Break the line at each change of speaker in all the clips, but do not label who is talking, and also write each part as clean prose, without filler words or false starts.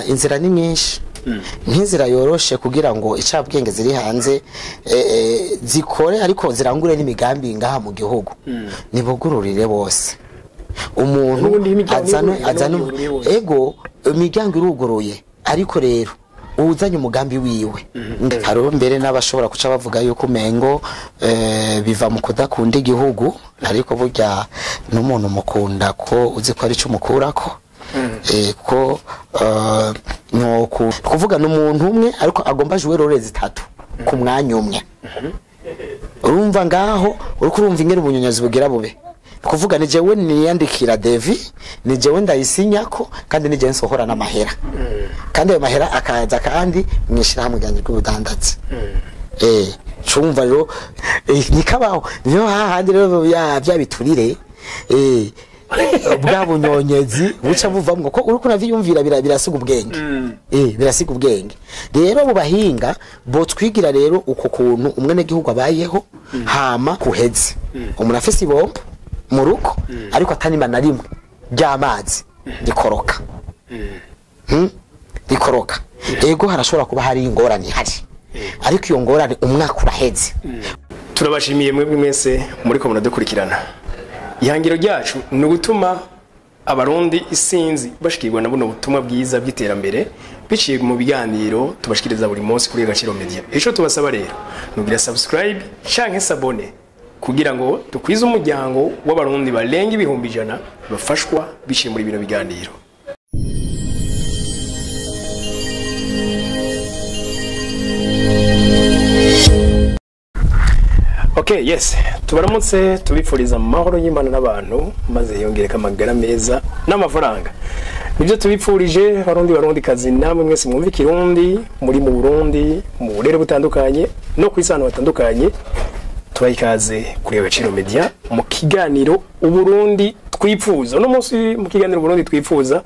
inzira ni nyinshi nk'inzira yoroshe kugira ngo icabwenge ziri hanze zikore ariko zirangure n'imigambi ngaha mu gihugu nibugururire bose umuntu azana ego imiryango iruguruye ariko rero uzanye umugambi wiwe haro mbere n'abashobora kuca bavuga yuko umengo biva mu kudakunda igihugu ariko burya n'umuntu mukunda ko uzi ko ari cyo mukurako ko no kuvuga n'umuntu umwe ariko agomba juwe role zitatu ku mwanya umwe urumva ngaho uriko urumva ingene ubunyonyozi bugira bube kuvuga ni jewe niyandikira Devi ni jewe ndayisinyako kandi ni jewe nsohora n'amahera kandi ayo mahera akaza kandi mwishira hamwe ganje rw'ubudandazi cumva rero nikabaho niyo hahandi rero bya biturire bwa bunyonyezi buca buvamwe ko uriko naviyumvira birasiga ubwenge birasiga ubwenge rero bubahinga bo twigira rero uko kuntu umwene gihugu abayeho hama kuheze umuntu afise ibomba mu ruko ariko atanima na rimwe ry'amazi rikoroka rikoroka ego harashobora kuba hari ingorane hari ariko iyo ngorane umwaka uraheze
turabashimiye mwebwe mwese muri ko munadukurikirana ihangiro ryacu ni ugutuma abarundi isinzi bashikirwa na buno butumwa bwiza bw'iterambere biciye mu biganiro tubashikiriza buri munsi kuri Agaciro Media. Ejo tubasaba rero nugira subscribe canke s'abone kugira ngo tukwize umuryango w'abarundi barenga ibihumbi 100 bafashwa biciye muri bino biganiro. Okay, yes. Tubaramutse tubifuriza amahoro y'Imana n'abantu maze yongereka amagara meza n'amafaranga. Nibyo tubifurije barundi kazi namwe mwese mwumva Kirundi muri mu Burundi mu burere butandukanye no kwisano batandukanye. Turayikaze kuri Agaciro Media mu kiganiro Uburundi twifuza. No munsi mu kiganiro Uburundi twifuza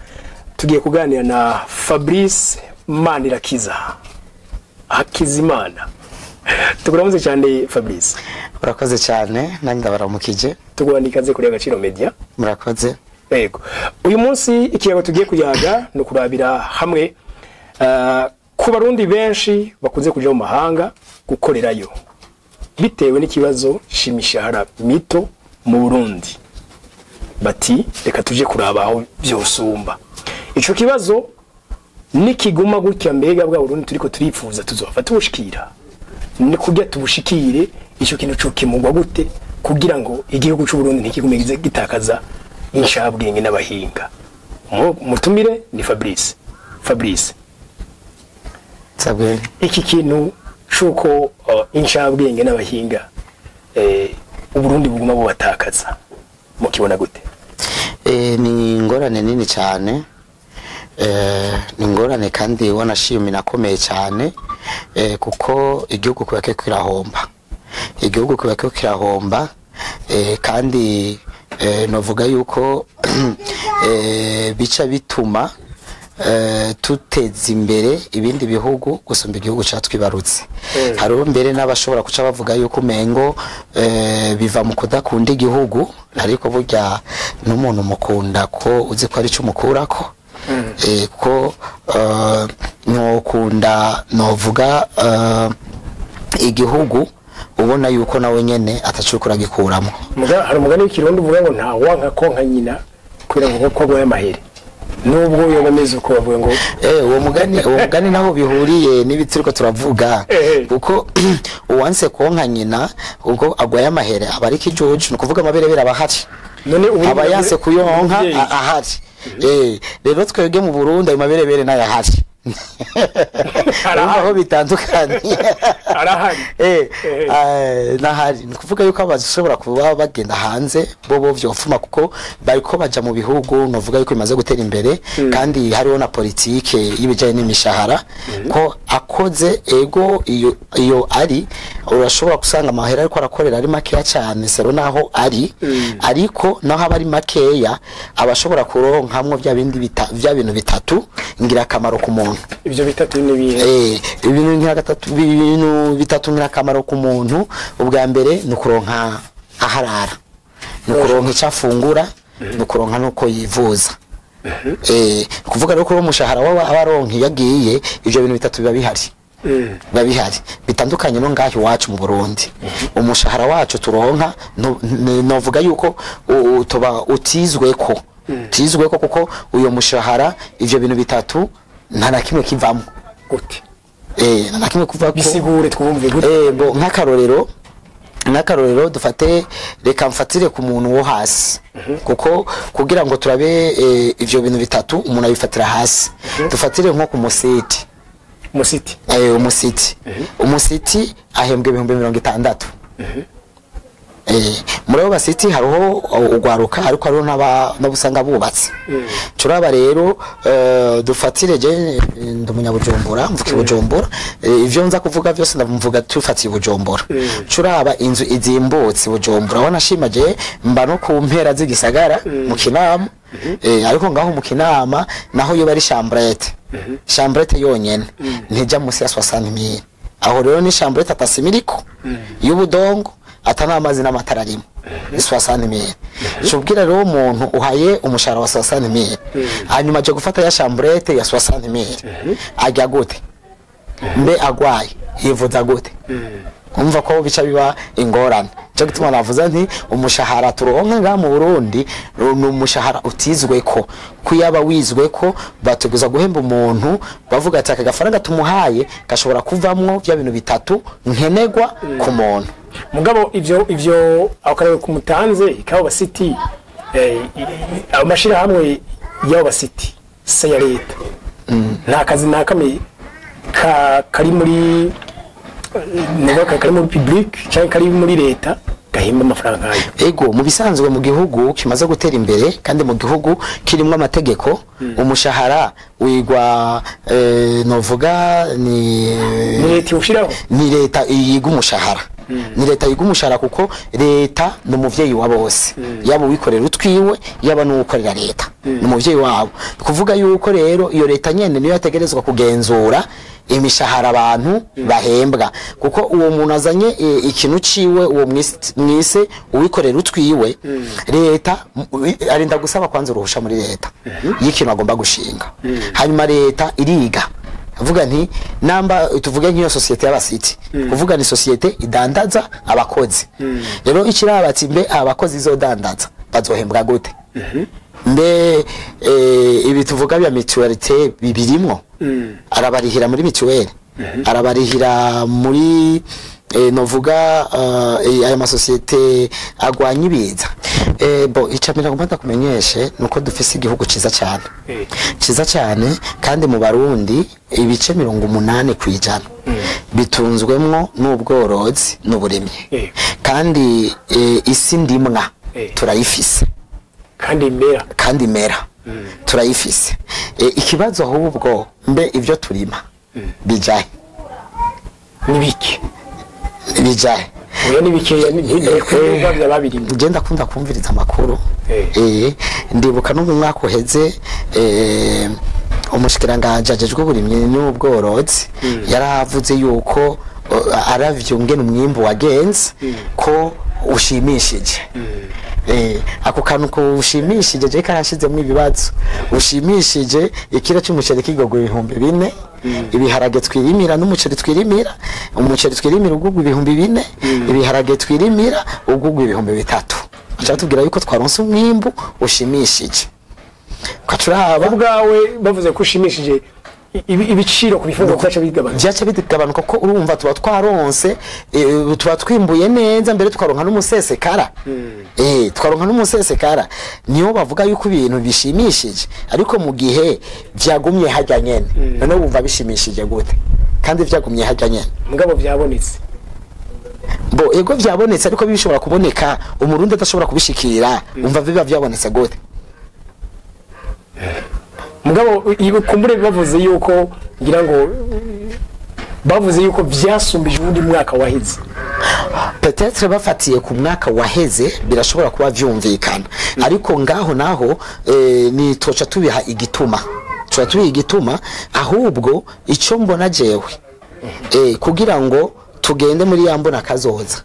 tugiye kuganira na Fabrice Manirakiza. Hakizimana. Tukuramutse cyane Fabrice.
Murakoze cyane nanjye ndabaramukije.
Tugwandikaze kuri Agaciro Media.
Murakoze.
Yego. Uyu munsi ikiyago tugiye kuyaga no kurabira hamwe ku barundi benshi bakunze kuja mu mahanga gukorerayo. Bitewe n'ikibazo shimishahara mito mu Burundi. Bati reka tuje kurabaho byosumba. Ico kibazo nikiguma gutya mbega bwa Burundi turiko turifuza tuzofata ubushikira. Ni kujya tubushikire ico kintu cyo kimugwa gute kugira ngo igihugu cy'u Burundi ntikigumize gitakaza inshabwenge n'abahinga. Mutumire ni Fabrice.
Sabwe
iki kintu cuko inshabwenge n'abahinga u Burundi buguma bubatakaza mukibona gute?
Ni ingorane nini cyane. Ni ingorane kandi wanashimye nakomeye cyane kuko igihugu kubake kirahomba. Igihugu kubake kirahomba kandi novuga yuko bica bituma tuteza imbere ibindi bihugu gusumba igihugu cyatwibarutse. Haro mbere n'abashobora kuca bavuga yuko umengo biva mu kudakunda igihugu ariko burya n'umuntu mukunda ko uzi ko ari cyo mukurako. Ko nokunda novuga igihugu ubona yuko nawe nyene atacukura gikuramo.
Hari umugani w'ikirundi uvuga ngo nta wanka konka nyina kwira ngo ko goye mahere. Nubwo yo bameze uko bavuga ngo
uwo mugani naho bihuriye n'ibitsiriko turavuga kuko uwanse konka nyina ubwo agwaye amahere abariki ijuju no kuvuga amaberebera abahari.
None
aba yanse kuyonka ahari. Rero twebwe mu Burundi ayo maberebere nayo ahari. Aho bitandukanye
arahari
nahari kuvuga yuko abashobora kuba bagenda hanze bobo vyofuma kuko bariko baja mu bihugu novuga yuko bimaze gutera imbere kandi hariho na politike y'ibijanye n'imishahara ko akoze ego iyo ari urashobora kusanga amahera ariko arakorera ari makeya cyane sero naho ari ariko naho abari makeya abashobora kuronkamwo bya bintu bitatu ngira akamaro ku muntu.
Ibyo bitatu ni bihe
ibintu ngira gatatu ibintu bitatu ngira akamaro ku muntu. Ubwa mbere ni kuronka aharara, ni kuronka icafungura, ni kuronka nuko yivuza. kuvuga rero ko umushahara w'abaronka yagiye ivyo bintu bitatu biba bihari bitandukanye no ngaho iwacu mu Burundi. Umushahara wacu turonka novuga yuko utoba utizweko kuko uyo mushahara ivyo bintu bitatu nta na kimwe kivamo
gute
nta na kimwe kuva ko
bisigure twumve gute
bo nk'akarorero dufate reka mfatire ku muntu wo hasi kuko kugira ngo turabe ivyo bintu bitatu umuntu abifatira hasi dufatire nko ku musiti umusiti ahembwe 60,000 muri abo basiti hariho ugwaruka ariko hariho n'abusanga bubatse turaba rero dufatire je ndumunyabujumbuра mvuki Bujumbura ivyo nza kuvuga byose ndamvuga tufatiye Bujumbura turaba inzu izimbutse Bujumbura wanashima je mba no ku mpera z'igisagara mu Kinama ariko ngaho mu Kinama naho yo bari chambrette yonyene ntijya musi ya 60,000 aho rero ni chambrette atasimiriko y'ubudongo atana amazi n'amatara arimo 60,000 cyubwira rero umuntu uhaye umushahara wa 60,000 hanyuma je gufata ya chambrette ya 60,000 ajya gute mbe agwaye yivuza gute umva ko bica biba ingorane cyo gituma navuza nti umushahara turonka nga mu Burundi n'umushahara utizweko kuyaba wizweko bateguza guhemba umuntu bavuga ati akagafaranga tumuhaye gashobora kuvamwo bya bintu bitatu nkenegwa ku muntu.
Mugabo ivyo akarere kumutanze ikaho basiti amashira hamwe y'abo basiti se ya leta nta kazi nakame kari muri nubaka kari muri public cyangwa kari muri leta gahimba amafaranga nkayo.
Ego mu bisanzwe mu gihugu kimaze gutera imbere kandi mu gihugu kirimwe amategeko umushahara wigwa novuga ni
leta ushiraho
ni leta yiga umushahara ni leta yiga umushahara kuko leta no muvyeyi wa bose yabo wikorera utwiwe yaba no ukorera leta no muvyeyi wabo kuvuga yuko rero iyo leta nyene niyo yategerezwa kugenzura imishahara abantu bahembwa kuko uwo muntu azanye ikintu ciwe uwo mwise uwikorera utwiwe leta arinda gusaba kwanza uruhusha muri leta y'ikintu agomba gushinga hanyuma leta iriga avuga nti namba tuvuge nk'iyo societe y'abasiti kuvuga ni societe idandaza abakozi rero ikirabati mbe abakozi izodandaza bazohembwa gute mbe ibi tuvuga bya mutualité bibirimwo arabarihira muri mutuelle arabarihira muri novuga aya masosiyete agwanya ibiza bo icamira ngomba kumenyeshe nuko dufise igihugu ciza cyane kandi mu Barundi ibice 80% bitunzwemwo n'ubworozi n'uburimyi kandi isi ndimwa turayifise kandi mera turayifise ikibazo ahubwo mbe ivyo turima bijaye
nibiki
bijaye
oya nibikeya n'ibikwiye by'ababiri
ngenda kunda kumviriza amakuru ndibuka no mu mwaka uheze umushikiranganje ajejwe uburimyi n'ubworozi yaravuze yuko aravyunge n'umwimbo wagenze ko ushimishije ako kantu ko ushimishije je karashizemo ibibazo ushimishije ikiro cy'umuceri kigogwe 4,000 ibiharage twirimira n'umuceri twirimira umuceri twirimira ugugwa 4,000 ibiharage twirimira ugugwa 3,000 acha tubwira yuko twaronse umwimbu ushimishije kwaturaba
ubwawe bavuze ko ushimishije ibiciro ku bifungo
byaca bigabanuka ko urumva tuba twaronse tuba twimbuye neza mbere tukaronka n'umusesekara twaronka n'umusesekara niyo bavuga yuko ibintu bishimishije ariko mu gihe byagumye hajya nyene none wumva bishimishije gute kandi vyagumye hajya nyene
mugabo byabonetse
bo ego vyabonetse ariko bishobora kuboneka umurundi adashobora kubishikira umva biba vyabonetse gute
mugabo kumbure bavuze yuko ngira ngo bavuze yuko byasumbije ubundi mwaka waheze
peut-être bafatiye ku mwaka waheze birashobora kuba vyumvikana ariko ngaho naho ni toca tubiha igituma ahubwo ico mbona jewe kugira ngo tugende muri yambona kazoza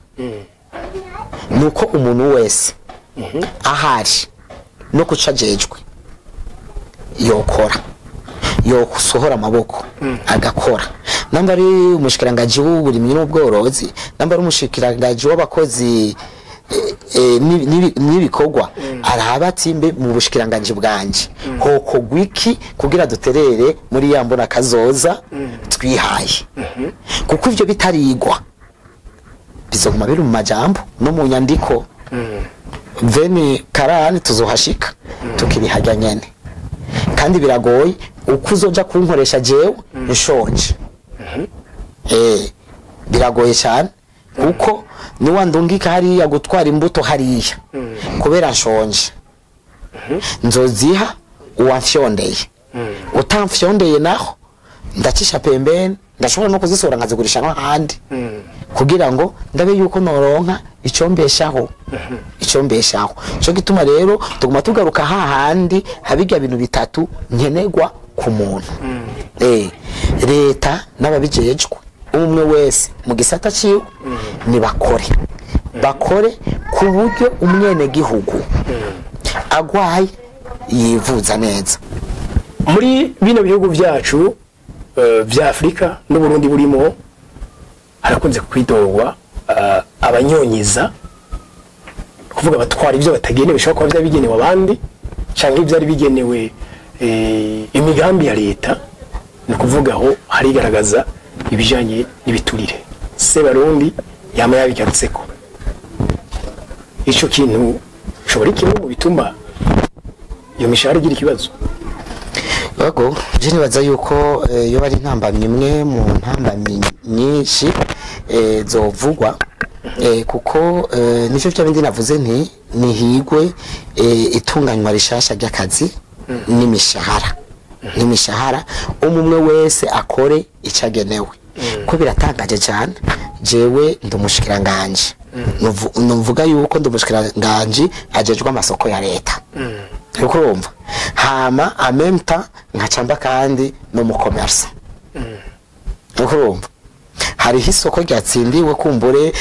nuko umuntu wese ahari no kucajejwe yokora yosohora amaboko agakora namba ari umushikiranganje w'uburimyi n'ubworozi namba ari umushikiranganje w'abakozi n'ibikorwa araba timbe mu bushikiranganje bwanje hoko gwiki kugira duterere muri yambona kazoza twihaye kuko ivyo bitarigwa bizoguma biri mu majambo no mu nyandiko veni karani tuzohashika tukibihajya nyene kandi biragoye uko uzoja kunkoresha jewe nshonje biragoye cyane kuko ni wandungika hariya gutwara imbuto hariya kubera nshonje nzoziha uwamfyondeye utamfyondeye naho ndacisha pembeni ndashobora no kuzisora nkazigurisha n'ahandi kugira ngo ndabe yuko noronka icombeshaho cyo gituma rero tuguma tugaruka hahandi habijya bintu bitatu nkenegwa ku muntu leta n'ababijejwe umwe wese mu gisata ciwe ni bakore ku buryo umwene gihugu agwaye yivuza neza.
Muri bino bihugu byacu vya Afrika n'u Burundi burimo harakunze kwidogwa abanyonyiza kuvuga batwara ivyo batagenewe bishobora kuba byabigenewe abandi canke ivyari bigenewe imigambi ya leta no kuvuga aho harigaragaza ibijanye n'ibiturire se barundi yama yabigarutseko ico kintu shobora kimwe mu bituma iyo mishahara igira ikibazo.
Bago je nibaza yuko yo bari ntambamye imwe mu ntambamye nyinshi zovugwa kuko nico cyabindi navuze nti nihigwe itunganywa rishasha ry'akazi n'imishahara umwe wese akore icagenewe ko biratangaje cyane jewe ndumushikiranganje numvuga yuko ndumushikiranganje ajejwe amasoko ya leta uko urumva hama amemta nkacamba kandi no mu commerce uko urumva hari hisoko ryatsindiwe kumbure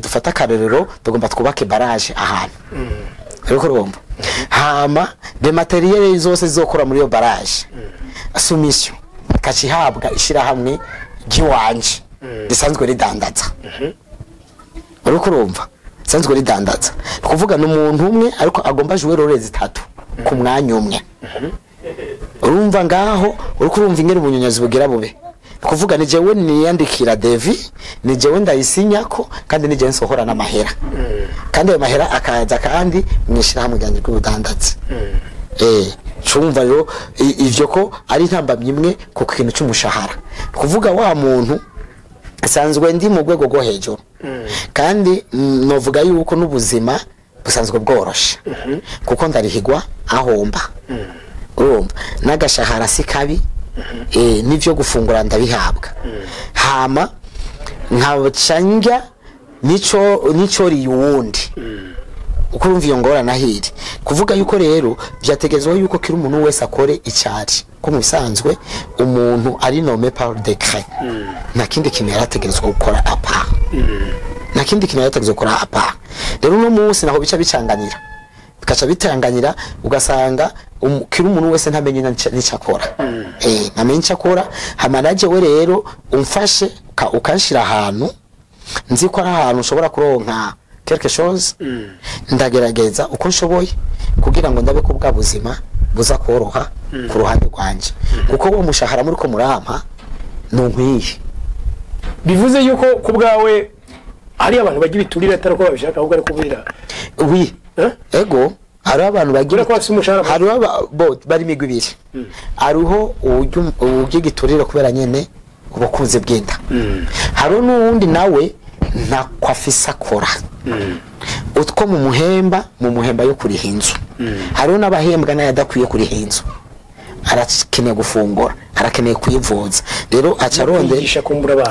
dufata karerero tugomba twubake barrage ahantu uko urumva hama de materiel zose zizokora muri yo barrage soumission kacihabwa ishira hamwe giwanje risanzwe ridandaza uko urumva sanzwe ridandaza kuvuga n'umuntu umwe ariko agomba juwe rorezi 3 ku mwanya umwe urumva ngaho uko urumva ingere ubunyonyazi bugira bube kuvuga ni jewe niyandikira devi ni jewe ndayisinyako kandi ni jewe nsohora n'amahera kandi ayo mahera akaza kandi mwishira hamwe ganje kubudandatse cumva rero ivyo ko ari ntambamye imwe ku kintu cy'umushahara kuvuga wa muntu asanzwe ndi mu rwego rwo hejuru kandi novuga yuko n'ubuzima busanzwe bworoshe kuko ndarihigwa ahomba urumva n'agashahara si kabi n'ivyo gufungura ndabihabwa hama nkabacanja nico riyundi uko urumva iyo ngora nahiri kuvuga yuko rero byategezwe yuko kiri umuntu wese akore icyari ko mu bisanzwe umuntu ari nommé par décret nakindi kintu yarategezwe gukora apa nakindi kintu yarategezwe gukora apa rero no munsi naho bica bicanganira bikaca bitanganira ugasanga kiri umuntu wese ntamenye n'icakora namenye icakora hamanaje we rero umfashe ukanshira ahantu nzi ko ari ahantu ushobora kuronka quelque chose ndagerageza uko nshoboye kugira ngo ndabe ko bwa buzima buza koroha ku ruhande rwanje kuko wo mushahara muri ko murampa nunkwiye
bivuze yuko ku bwawe hari abantu bagira biturira atari ko babishaka ahubwo ari kubira
oui ego hari abantu bagira
ko bafite umushahara
hari bari migwi ibiri ariho ugigiturira kubera nyene ubukunze bwenda hari n'uwundi nawe nta kwafisa akora utwo mu muhemba yo kuriha inzu hariho n'abahembwa n'ayadakwiye kuriha inzu arakeneye gufungura arakeneye kuyivuza rero acaronde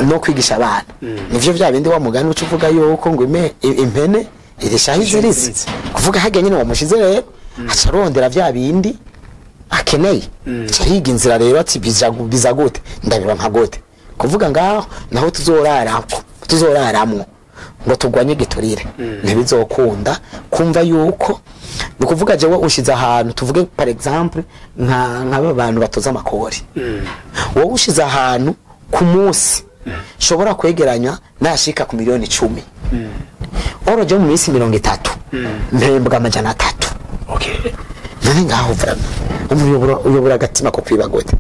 no kwigisha abana nivyo bya bindi wa mugani uca uvuga yuko ngo impene irishaho izirizi kuvuga hajya nyine wamushize rero acarondera bya bindi akeneye ahiga inzira rero ati biza gute ndabira nka gute kuvuga ngaho naho tuzoraramwo ngo tugwanye giturire ntibizokunda kumva yuko nukuvuga jewe ushize ahantu tuvuge par exemple nka bantu batoza amakori wowe ushize ahantu ku munsi shobora kwegeranya nashika ku miliyoni 10 oroje mu minsi 30 mpembwa amajana 3
okay
nani ngaho vrama uyobora agatima ko kwiba gute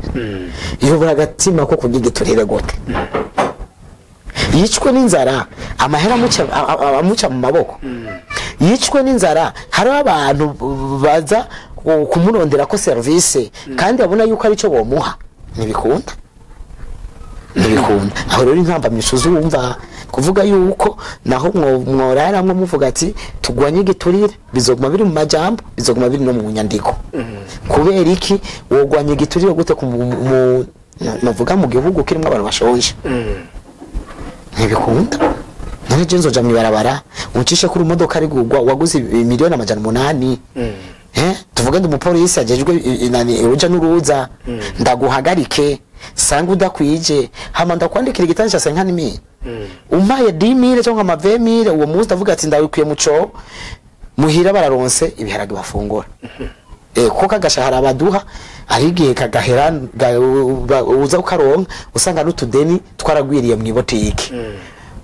uyobora agatima ko kugigiturire gute yicwe n'inzara amahera amuca mu maboko yicwe n'inzara hari abantu baza kumurondera ko service kandi abona yuko ari cyo bomuha ntibikunda aho rero intamba mishuzi wumva kuvuga yuko naho mworaramwe muvuga ati tugwanye giturire bizoguma biri mu majambo bizoguma biri no mu nyandiko kubera iki wogwanye giturire gute navuga mu gihugu kirimo abantu bashonje ntibikunda none je nzoja mwibarabara uncishe kuri imodoka ari gugwa waguze miliyoni amajana 8 tuvuge ndi umupolisi agejwe inani uruja n'uruza ndaguhagarike sanga udakwije hama ndakwandikira igitanje cya 5000 umpaye 10000 cyangwa ama 20000 uwo munsi ndavuga ati ndabikuye muco muhira bararonse ibiharage bafungura ko kagashahara abaduha arigiye kagahera uza ukaronka usanga n'utudeni twaragwiriye mu ibotike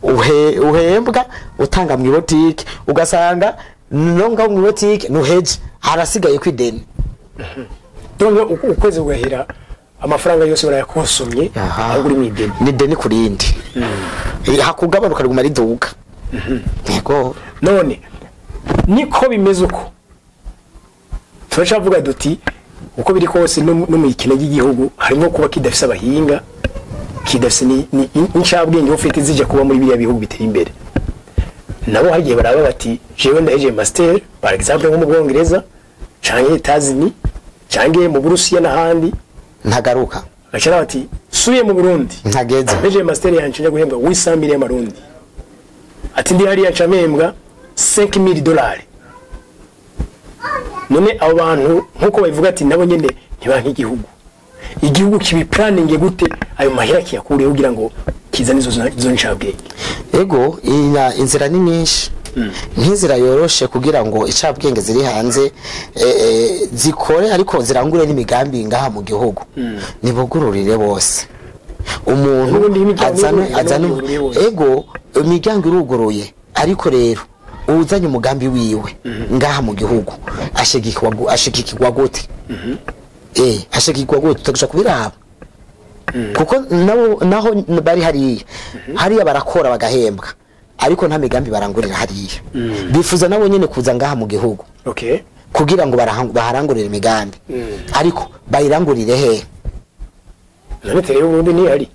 uhembwa utanga mu ibotike ugasanga nonga mu ibotike nuheje harasigaye kwideni
done ukweze ugahera amafaranga yose barayakonsomye ahubwo uri mu ideni
ni deni kurindi hakugabanuka ruguma riduka yego
none niko bimeze uko turashavuga duti uko biri kose no mu ikene y'igihugu harimo kuba kidafise abahinga kidafise ni inshabwenge ufite zije kuba muri biriya bihugu biteye imbere nabo hagiye baraba bati jewe ndaheje master par exemple nko mu Bwongereza canke Etazini canke mu Burusiya n'ahandi
ntagaruka
bacara bati suye mu Burundi
ntageze
heje master yanje nje guhembwa 800,000 y'amarundi ati ndi hariya ncamembwa $5,000 none abo bantu nkuko bavuga ati nabo nyene ntibanka igihugu kibi planning gute ayo mahera kiyakuriye kugira ngo kizane izo ncabwenge
ego inzira ni nyinshi nk'inzira yoroshe kugira ngo icabwenge ziri hanze zikore ariko zirangure n'imigambi ngaha mu gihugu nibugururire bose umuntu azane ego imiryango iruguruye ariko rero uzanye umugambi wiwe ngaha mu gihugu ashigikirwa gute ashigikirwa gute tugusha kubiraba kuko naho bari hariya barakora bagahembwa ariko nta migambi barangurira hariya bifuza nabo nyene kuza ngaha mu gihugu
okay
kugira ngo baharangurire imigambi ariko bayirangurire he
none tere ubundi ni hari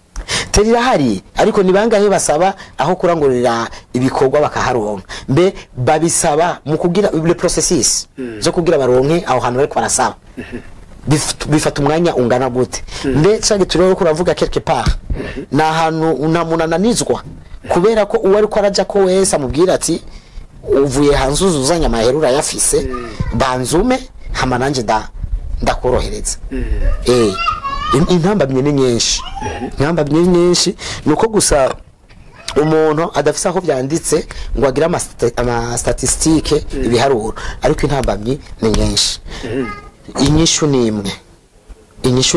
terira hari ariko nibangahe basaba aho kurangurira ibikorwa bakaharonka mbe babisaba mu kugira le processus zo kugira baronke aho hantu ariko barasaba bifata umwanya ungana gute mbe cyage turero ko ravuga quelque part na hantu unamunananizwa kubera ko uwari ko araja ko wese amubwira ati uvuye hanze uzuzanya amaherura yafise banzume hama nanje ndakorohereza intamba byene nyinshi nuko gusa umuntu adafisa aho byanditse ngo agira ama statistique ibiharuro ariko intambamye ni nyinshi inyishu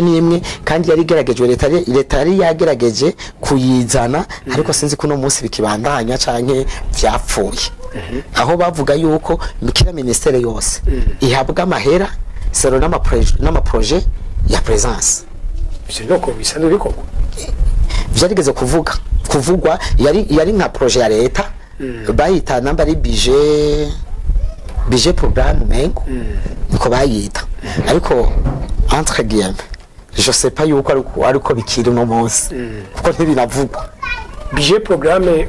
nimwe kandi yari geragejwe leta yari yagerageje kuyizana ariko sinzi ko no munsi bikibandanya canke vyapfuye aho bavuga yuko mikira ministere yose ihabwa amahera sero n'ama projet ya présence
bisoko bisano bikoko
vyarigeze kuvugwa yari nka projet ya leta bayita namba ari budget programme mengo niko bayita ariko entre guillemets je sais pas yuko ariko bikiri no munsi kuko ntibinavugwa
budget programme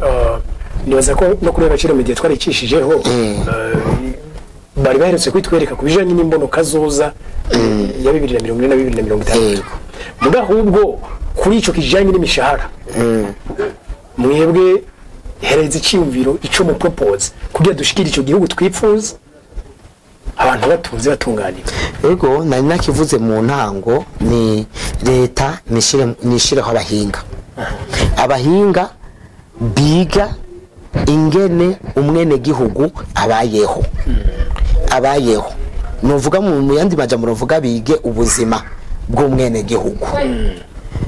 nibaza ko no kureba cyo media twaricishije bari baherutse kwitwereka kubijanye n'imbono kazoza ya 2020 na 2050 muga ahubwo kuri ico kijanye n'imishahara mwebwe hereze cyumviro ico mu propose kugira dushikira ico gihugu twipfuza abantu batunze batunganira
ego nari nakivuze mu ntango ni leta nishireho abahinga biga ingene umwene gihugu abayeho nuvuga mu yandi majambo nuvuga bige ubuzima bw'umwene gihugu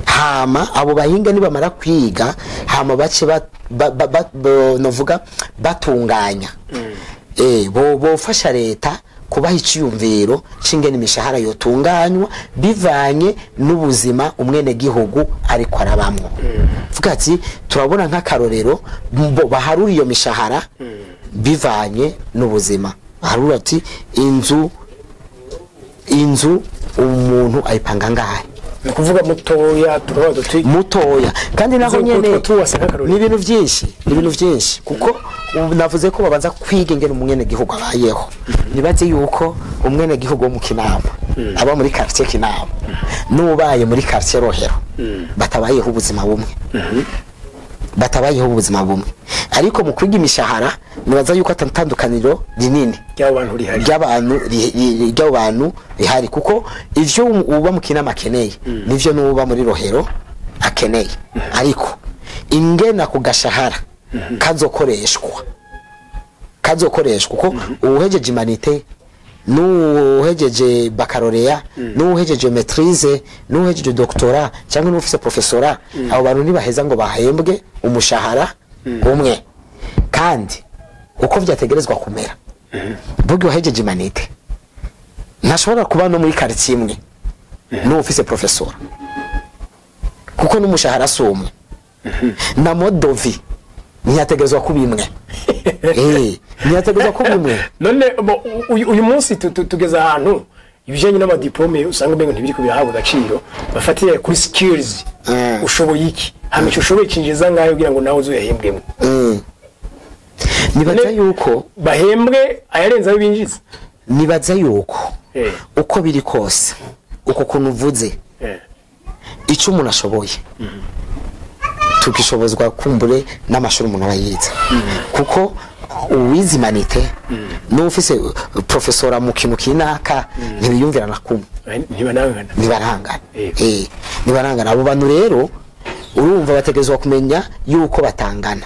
hama abo bahinga nibamara kwiga hama bace novuga batunganya bofasha leta kubaha iciyumviro c'ingene imishahara yotunganywa bivanye n'ubuzima umwene gihugu ariko arabamwo vuga ati turabona nk'akarorero baharura iyo mishahara bivanye n'ubuzima baharura ati inzu umuntu ayipanga ngahe
kuvuga
mutoya kandi naho nyene ni ibintu byinshi kuko navuze ko babanza kwiga ingene umwene gihugu abayeho nibaze yuko umwene gihugu wo mu Kinama aba muri quartier Kinama nubaye muri quartier Rohero batabayeho ubuzima bumwe ariko mu kwiga imishahara nibaza yuko atandukaniro rinini ry'abantu rihari kuko ivyo uba mu Kinama akeneye nivyo nuba muri Rohero akeneye ariko ingena ku gashahara kazokoreshwa kuko uhejeje humanité n'uhejeje baccalauréat n'uhejeje maîtrise n'uhejeje doctorat cyangwa n'ufise professorat abo bantu ntibaheza ngo bahembwe umushahara umwe kandi uko vyategerezwa kumera bugi uhejeje humanité ntashobora kuba no muri quartier imwe n'ufise professor kuko n'umushahara sumwe na modovi ntiyategerezwa kuba imwe ntiyategerezwa kuba imwe
none uyu munsi tugeze ahantu ibijanye n'amadiplome usanga mbengo ntibiri kubihabwa agaciro bafatiye kuri skills ushoboye iki hamico ushoboye cinjiza ngayo kugira ngo nawe uzuyahembwemo
nibaza yuko
bahembwe ayarenza ayo binjiza
nibaza yuko uko biri kose uko kuntu uvuze icyo umuntu ashoboye tukishobozwa kumbure n'amashuri umuntu abayiza kuko uwizimanite n'ufise professora mu kintu kinaka ntibiyumvirana kumwe nibarangana abo bantu rero urumva bategezwa kumenya yuko batangana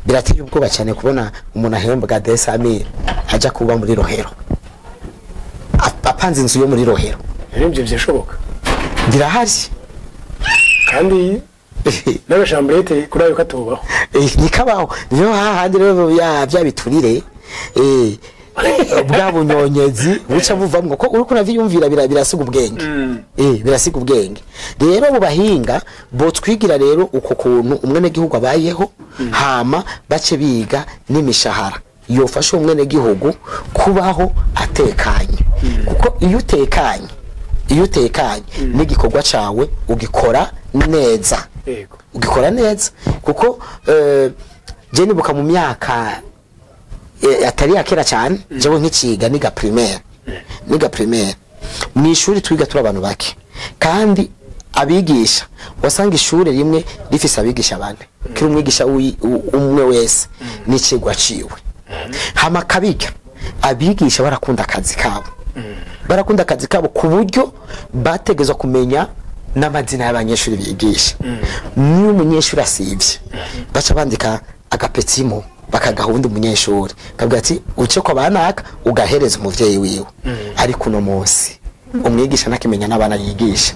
birateye ubwoba cyane kubona umuntu ahembwa 200,000 aja kuba muri Rohero apanze inzu yo muri Rohero
ibyo byashoboka
birahari
kandi n'abashambrete kuri ayo katubaho
nikabaho niyo hahandi rero bya biturire bwa bunyonyezi buca buvamwe ko uriko navyumvira birasiga ubwenge birasiga ubwenge rero abo bahinga bo twigira rero uko kuntu umwene gihugu abayeho hama bace biga n'imishahara yofasha umwene gihugu kubaho atekanye kuko iyo utekanye n'igikorwa cawe ugikora neza kuko je nibuka mu myaka atari yakera cyane jewe nk'ikiga niga primaire mu ishuri twiga turi abantu bake kandi abigisha wasanga ishuri rimwe rifise abigisha bane kiri umwigisha umwe wese n'ikigwa ciwe hama kabiga abigisha barakunda akazi kabo ku buryo bategezwa kumenya n'amazina y'abanyeshuri bigisha niyo umunyeshuri asivye baca bandika agapetimo bakagahunda umunyeshuri kabwa ati uce ko banaka ugahereza umuvyeyi wiwe ariko no munsi umwigisha nakimenya n'abana yigisha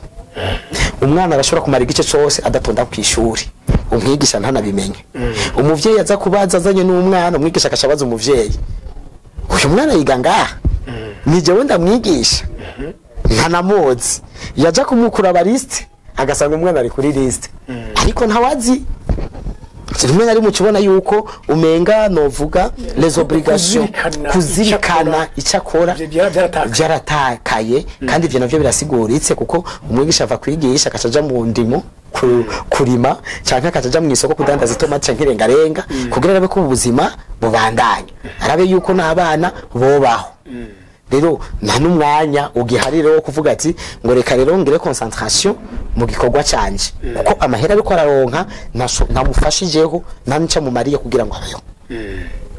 umwana arashobora kumara igice cyose adatonda ku ishuri umwigisha ntanabimenye umuvyeyi aza kubaza azanye n'umwana umwigisha akashabaza umuvyeyi uyu mwana yiga ngaha nije wenda mwigisha ntanamozi yaja kumukura bariste agasanga umwana ari kuri liste ariko ntawazi rimwe ari mu kibona yuko umenga novuga les obligations kuzirikana icyakora byaratakaye kandi ivyo navyo birasiguritse kuko umwigisha ava kwigisha akacaja mu ndimo kurima cyangwa akacaja mu isoko kudandaza itomati canke irengarenga kugira arabe ko ubuzima bubandanya arabe yuko n'abana bobaho rero nta n'umwanya ugiharire wo kuvuga ati ngo reka rero ngire concentration mu gikorwa canje kuko amahera ariko araronka ntamufashijeho nta nica mu mariye kugira ngo abeho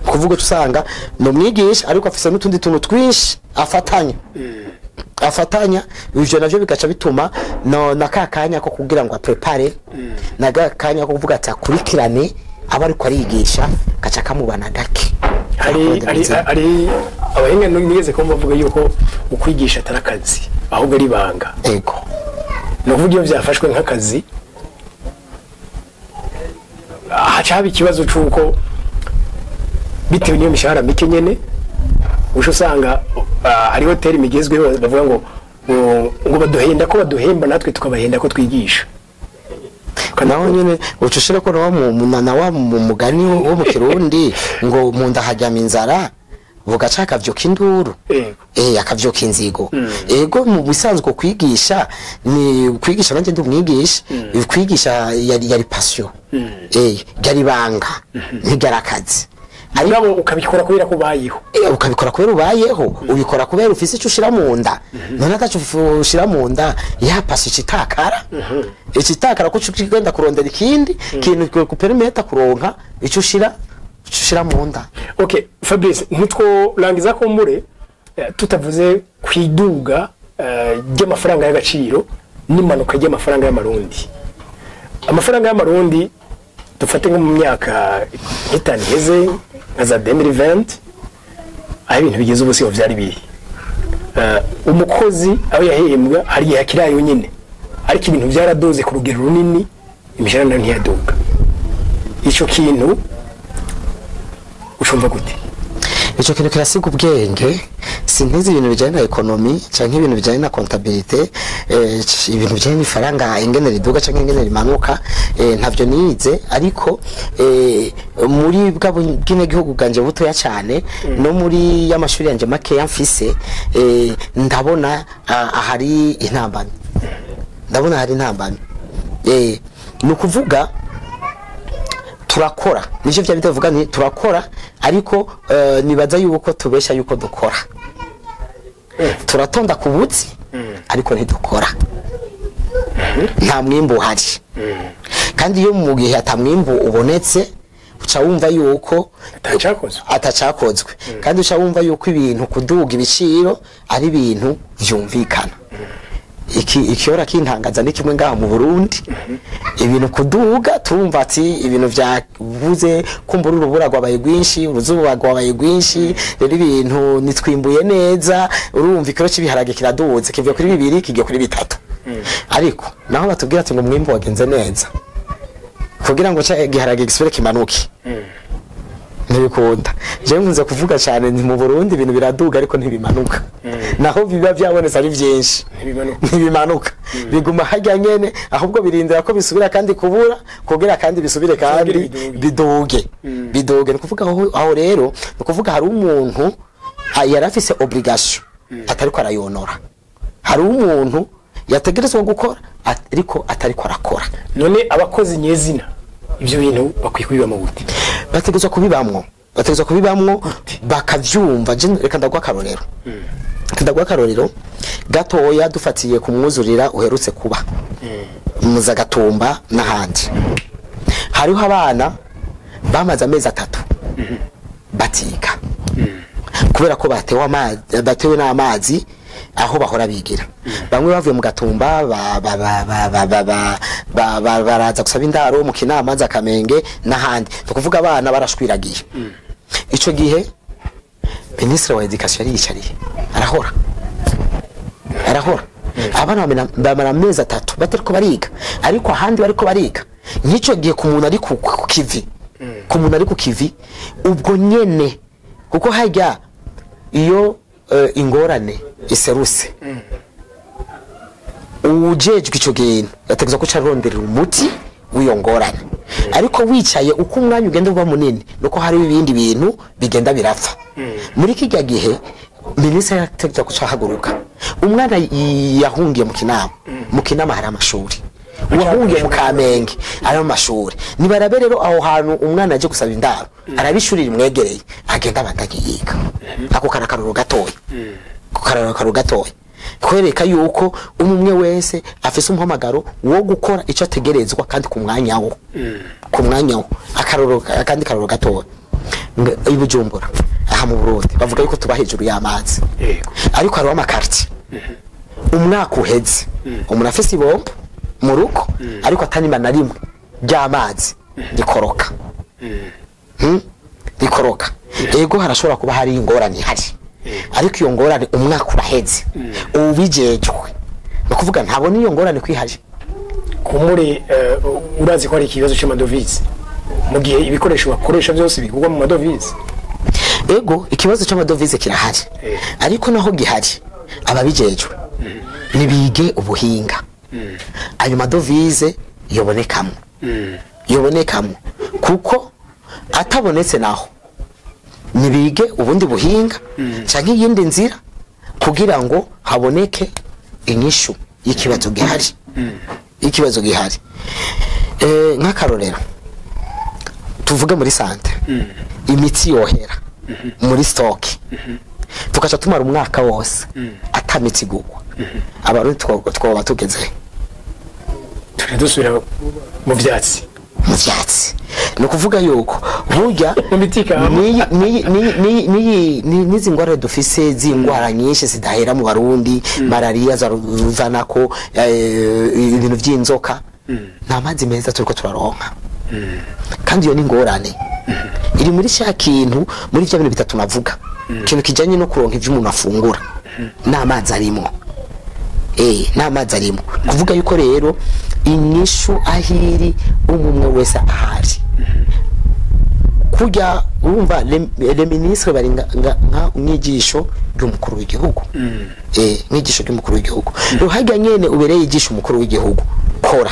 kuvuga tusanga no mwigisha ariko afise n'utundi tuntu twinshi afatanya ivyo navyo bigaca bituma no nakakanya ko kugira ngo prepare nagakanya ko kuvuga ati akurikirane aba ariko arigisha gaca kamubana gake.
hari abahinga nigeze ko bavuga yuko ukwigisha atarakazi ahubwo ari banga.
Ego
no kuvuga iyo byafashwe nk'akazi hacaba ikibazo cy'uko bitewe n'iyo mishahara mike nyene usho usanga hari hoteli migezweho bavuga ngo baduhenda ko baduhemba natwe tukabahenda ko twigisha.
naho nyene ucushira ko nawa mu mugani wo mu Kirundi ngo munda hajyama inzara bugaca akavyoka induru. Akavyoka inzigo. Ego mu bisanzwe kwigisha ni kwigisha nanje ndumwigisha kwigisha yari passion. Yari banga ntigarakazi
ariko ukabikora kubera ko bayeho.
Ukabikora kubera ubayeho ubikora kubera ufise icyo ushira mu nda none atacu ushira mu nda yapasa ikitakara. Ikitakara ko cyugenda kurondera ikindi kintu ku perimeter kuronka icyo ushira mu nda.
Okay Fabrice nitwo rangiza ko mbure tutavuze kwiduga ry'amafaranga y'agaciro n'imanuka ry'amafaranga y'amarundi. Amafaranga y'amarundi dufate nko mu myaka itanu heze nka za 2020 aho ibintu bigeze ubusiho vyari biri umukozi aho yahembwa hari yakirayo nyine ariko ibintu byaradoze ku rugero runini imishahara ntiyaduga. Ico kintu ushumva gute?
Ico kintu kirasiga ubwenge sinkizi ibintu bijanye na economy canke ibintu bijanye na comptabilité ibintu bijanye n'ifaranga ingene riduga canke ingene rimanuka ntavyo nize ariko muri bwine gihugu ganje butoya cyane no muri y'amashuri yanje make yamfise ndabona ahari intambamye ni ukuvuga turakora nivyo bya bitavuga ni turakora ariko nibaza yuko tubesha yuko dukora. Turatonda kubutsi ariko ntidukora. Nta mwimbo uhari kandi iyo mu gihe atamwimbo ubonetse uca wumva yuko atacakozwe kandi uca wumva yuko ibintu kuduga ibiciro ari ibintu vyumvikana. Ikiora kintangaza ni kimwe ngaho mu Burundi ibintu kuduga turumva ati ibintu vyavuze kumbura urubura rwabaye rwinshi uruzuba rwabaye rwinshi rero ibintu nitwimbuye neza urumva ikiro cy'ibiharage kiraduze kivuye kuri 2 kigiye kuri 3 ariko naho batubwira ati ngo mwimbo wagenze neza kugira ngo giharage gisubire kimanuke ntibikunda. Je nkunze kuvuga cyane mu Burundi ibintu biraduga ariko ntibimanuka naho biba byabonetse ari byinshi ntibimanuka biguma hajya nyene ahubwo birindira ko bisubira kandi kubura kugira kandi bisubire kandi bidoge kuvuga aho rero kuvuga hari umuntu yarafise obligation atari ko arayonora hari umuntu yategerezwa gukora ariko atari ko arakora.
None abakozi nyezina ibyo bintu bakwiye kubibamo gute?
Bategerezwa kubibamwo bakavyumva. Reka ndagwa karorero gatoya dufatiye ku mwuzurira uherutse kuba muza Gatumba n'ahandi. Hariho abana bamaze amezi 3 batiga kubera ko batewe n'amazi aho bahora bigira. Bamwe bavuye mu Gatumba baraza gusaba indaro mu Kinama za Kamenge n'ahandi tukuvuga abana barashwiragiye. Ico gihe Ministre wa Education yicariye arahora abana bamara amezi 3 batariko bariga ariko ahandi bariko bariga. Nk'ico gihe ku muntu ari ku kivi ubwo nyene kuko hajya iyo ingorane iseruse ujejwe ico kintu yategeza ko carondera umuti wiyongorane ariko wicaye uko umwanya ugenda uba munini nuko hari ibindi bintu bigenda birapfa. Muri kijya gihe Ministre yategeza ko cahaguruka umwana yahungiye mu Kinama hari amashuri wahungiye mu Kamenge ari amashuri nibarabe rero aho hantu umwana aje gusaba indaro arabishurira imwegereye agenda batagiyiga ako karakaruro gatoya kwereka yuko umwe wese afise umuhamagaro wo gukora ico ategerezwa kandi ku mwanya wo akandi karuro gatoya. Ibujumbura aha mu Burundi bavuga yuko tuba hejuru y'amazi ariko hariho amakarti umwaka uheze umuntu afise ibombo mu rugo ariko atanima na rimwe ry'amazi rikoroka rikoroka ego harashobora kuba hari ingorane hari ariko iyo ngorane umwaka uraheze ubijejwe no kuvuga ntabona iyo ngorane kwihari
kumuri urazi ko ari ikibazo cy'amadovize mu gihe ibikoresho bakoresha byose bigurwa mu madovize
ego ikibazo cy'amadovize kirahari ariko naho gihari ababijejwe nibige ubuhinga ayo madovize yobonekamo kuko atabonetse naho nibige ubundi buhinga canke yindi nzira kugira ngo haboneke inyishu y'ikibazo gihari nk'akarorero tuvuge muri sante imiti yohera muri stock tukaca tumara umwaka wose atamiti gugwa abarundi twoba tugeze
dusubira mu vyatsi
no kuvuga yuko burya nizi ngwara dufise zingwara nyinshi zidahera mu Barundi malaria zaruzanako ibintu vy'inzoka nta mazi meza turiko turaronka kandi iyo ni ngorane iri muri cya kintu muri bya bintu bitatu navuga ikintu kijanye no kuronka ivyo umuntu afungura n'amazi arimo n'amazi arimo kuvuga yuko rero inyishu ahiri umwe wese ahari kujya urumva le ministre bari nka umwigisho ry'umukuru w'igihugu mwigisho ry'umukuru w'igihugu ruhaga nyene ubereye igisho umukuru w'igihugu kora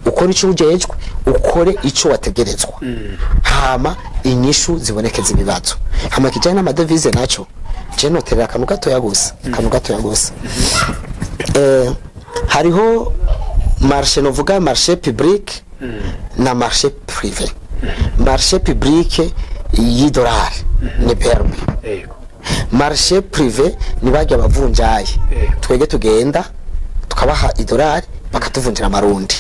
ukora ico ujejwe ukore ico wategerezwa hama inyishu zibonekeza ibibazo hama kijanye n'amadevize naco je noterera kanu gatoya gusa hariho marché novuga marché public na marché privé marché public y'idolari ni permis marché privé ni bajya bavunjaye twege tugenda tukabaha idolari bakatuvunjira amarundi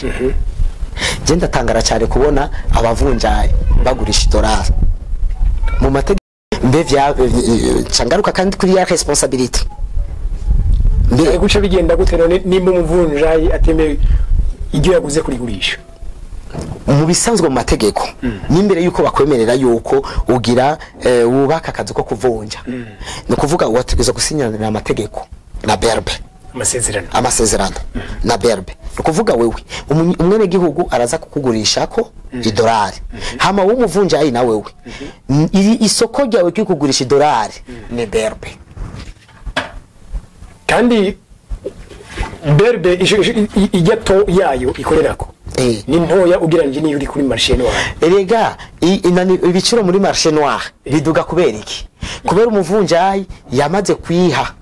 je ndatangara cyane kubona abavunjaye bagurisha idolari mu mategeko mbe vya cangaruka kandi kuri ya responsabilité
mbe guca bigenda gute none nimba umuvunjayi atemewe ibyo yaguze kurigurisha
mu bisanzwe mu mategeko n'imbere yuko bakwemerera yuko ugira wubaka akazi ko kuvunja no kuvuga wategeza gusinyana amategeko na berbe amasezerano na berbe no kuvuga wewe umwene gihugu araza kukugurisha ko idolari hama w'umuvunjayi na wewe isoko ryawe kikugurisha idolari ni berbe
kandi berbe ijato yayo ikorerako ni ntoya ugiranije niyo uri kuri marché noir
erega ibiciro muri marché noir biduga kubera iki kubera umuvunjayi yamaze kwiha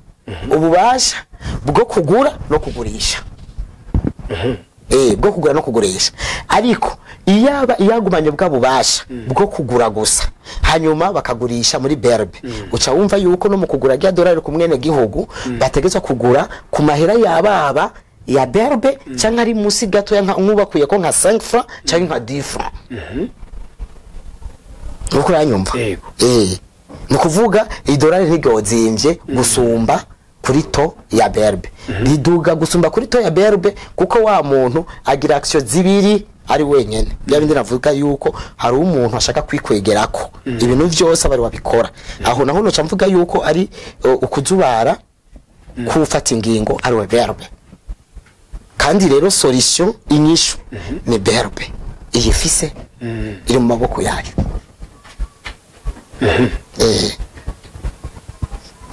ububasha bwo kugura no kugurisha bwo kugura no kugurisha ariko iyagumanye bwa bubasha bwo kugura gusa hanyuma bakagurisha muri berbe uca wumva yuko no mu kugura rya dolari ku mwene gihugu bategetswe kugura ku mahera yababa ya berbe cyangwa ari musi gato ya nkubakuye ko nka 5 francs cyangwa nka 10 francs uko yanyumva no kuvuga idolari ntigozimvye gusumba kuri to ya berbe biduga gusumba kuri to ya berbe kuko wa muntu agira action zibiri ari wenyene byabindi navuga yuko hari umuntu ashaka kwikwegerako ibintu byose abari wabikora aho naho no camvuga yuko ari ukuzubara kufata ingingo ari we berbe kandi rero solution inyishu ni berbe iyifise iri mu maboko yayo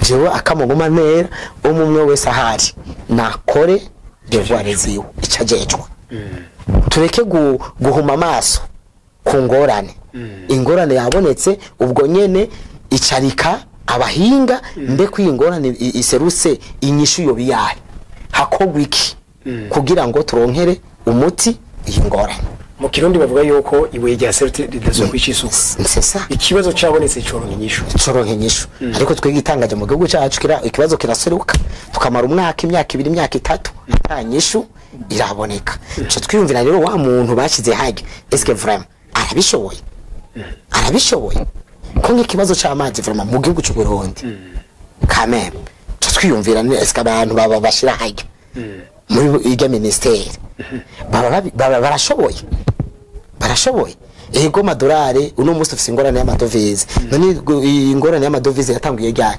jewe akamuguma nera umumwe wese ahari nakore devoir ziwe icajejwe tureke guhuma amaso ku ngorane ingorane yabonetse ubwo nyene icarika abahinga mbe kwingorane iseruse inyishu yo biyaye hakogwa iki kugira ngo turonkere umuti ingorane
mu kirundi bavuga yuko ibuye rya serute ridazo kwicisuka
nsesa
ikibazo cyabonetse coronke nyishu ariko twege itangaje mu gihugu cyacu kira ikibazo kiraseruka tukamara umwaka imyaka 2 imyaka 3 atanyishu iraboneka cyo twiyumvira rero wa muntu bashize hage eske vraiment arabishoboye ko n'ikibazo cy'amazi vraiment mu gihugu cy'u Burundi quand cyo twiyumvira eske abantu baba bashira hage muri irya ministeri barashoboye
ego madolari uno musi ufise ingorane y'amadovize none ingorane y'amadovize yatanguye ryari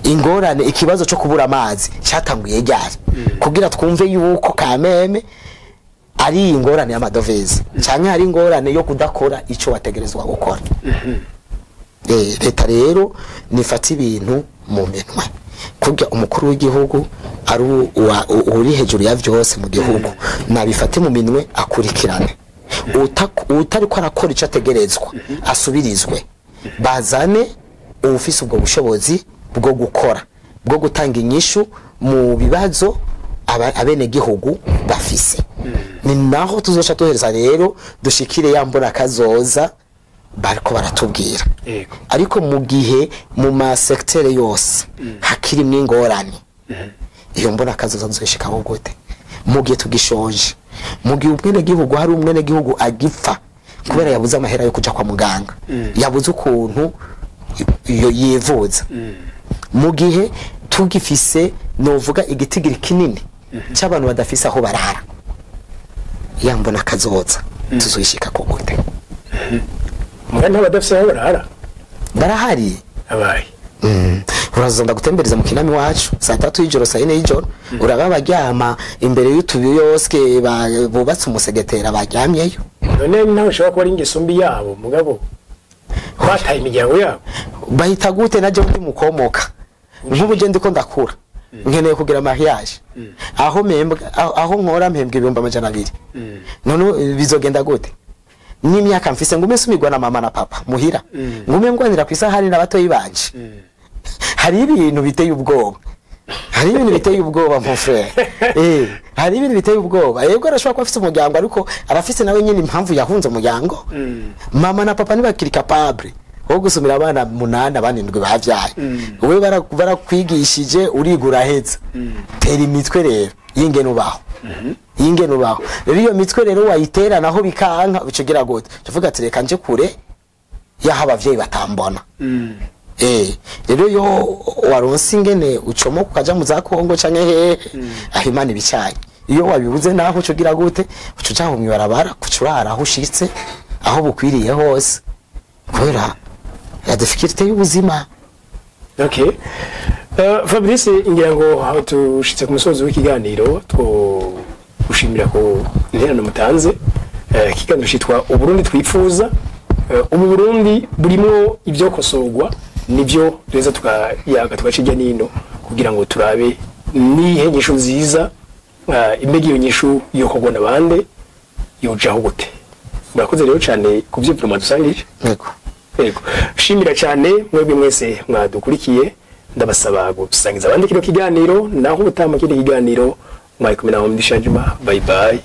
ingorane ikibazo cyo kubura amazi cyatanguye ryari kugira twumve yuko kameme ari ingorane y'amadovize cyane hari ingorane yo kudakora ico wategerezwa gukora leta rero nifata ibintu mu minwe kugira umukuru w'igihugu ari uri hejuru ya vyose mu gihugu nabifate mu minwe akurikirane utari ko arakora ico ategerezwa asubirizwe bazane ufise ubwo bushobozi bwo gukora bwo gutanga inyishu mu bibazo abene gihugu bafise ni naho tuzoca tuhereza rero dushikire yambona kazoza bariko baratubwira ariko mu gihe mu ma secteur yose hakiri mwingorane iyo mbona kazoza nzoshikaho gute mu gihe tugishonje mu gihe umwene gihugu hari umwene gihugu agipfa kubera yabuze amahera yo kuja kwa muganga yabuze ukuntu iyo yivuza mu gihe tugifise novuga igitigiri kinini cy'abantu badafise aho barara yambona kazoza tuzoyishika ko gute
muganda badafise aho
barahari
abaye
urazonda gutembereza mu kinami wacu saa 3 y'ijoro saa 4 y'ijoro uraba baryama imbere y'utubiyoske bubatse umusegetera baryamyeyo
none nawe ushobora kuba ari ingeso mbi yabo mugabo bataye imiryango yabo
bahita gute naje ndi mukomoka nk'ubuje ndiko ndakura nkeneye kugira mariage aho nkora mpembwe 200 none bizogenda gute n'imyaka mfise ngume sumirwa na mama na papa muhira ngume ngwanira kwisa hari n'abatoyi banje hari ibintu biteye ubwoba mon frère hari ibintu biteye ubwoba yego arashobora kuba afise umuryango ariko arafise nawe nyine impamvu yahunze umuryango mama na papa ntibakiri capable wo gusumira abana 8 abanindwe bavyaye wewe barakwigishije urigura heza tera imitwe rero yingene ubaho rero iyo mitwe rero wayitera naho bikanka bicugira gute tuvuga ati reka nje kure yaha abavyeyi batambona rero yo waronse ingene ucomo kukaja mu za Kongo canke hehe ahimana ibicanye iyo wabibuze naho ucugira gute ucuja mu barabara kucurara aho ushitse aho bukwiriye hose kubera ya difficulté y'ubuzima.
Okay. Fabrice ngira ngo tushitse ku musozo w'ikiganiro two gushimira ko interano mutanze ikiganiro cyitwa Uburundi twifuza. Ubu Burundi burimo ibyo kosorwa nibyo reza tugacijya nino kugira ngo turabe nihe nyishu nziza imbegi yo nyishu yo kogona bande yojaho gute. Murakoze rero cyane kuvyivuma dusangije. Yego shimira cyane mwebwe mwese mwadukurikiye ndabasaba gusangiza abandi kino kiganiro naho utamakire kiganiro mwayikomera mu ndishajima bye bye.